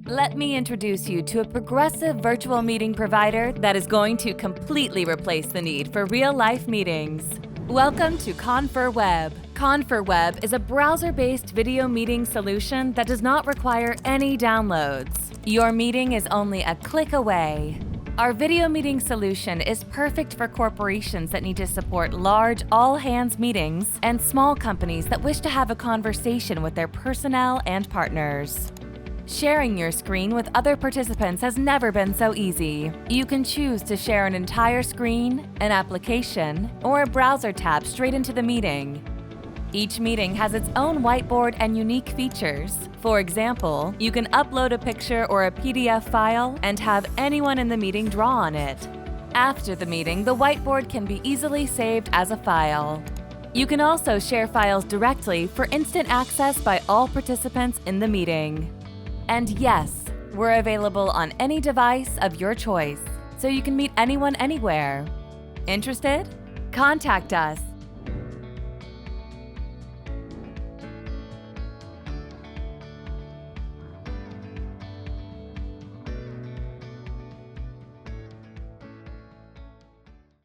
Let me introduce you to a progressive virtual meeting provider that is going to completely replace the need for real-life meetings. Welcome to ConferWeb. ConferWeb is a browser-based video meeting solution that does not require any downloads. Your meeting is only a click away. Our video meeting solution is perfect for corporations that need to support large all-hands meetings and small companies that wish to have a conversation with their personnel and partners. Sharing your screen with other participants has never been so easy. You can choose to share an entire screen, an application, or a browser tab straight into the meeting. Each meeting has its own whiteboard and unique features. For example, you can upload a picture or a PDF file and have anyone in the meeting draw on it. After the meeting, the whiteboard can be easily saved as a file. You can also share files directly for instant access by all participants in the meeting. And yes, we're available on any device of your choice, so you can meet anyone anywhere. Interested? Contact us.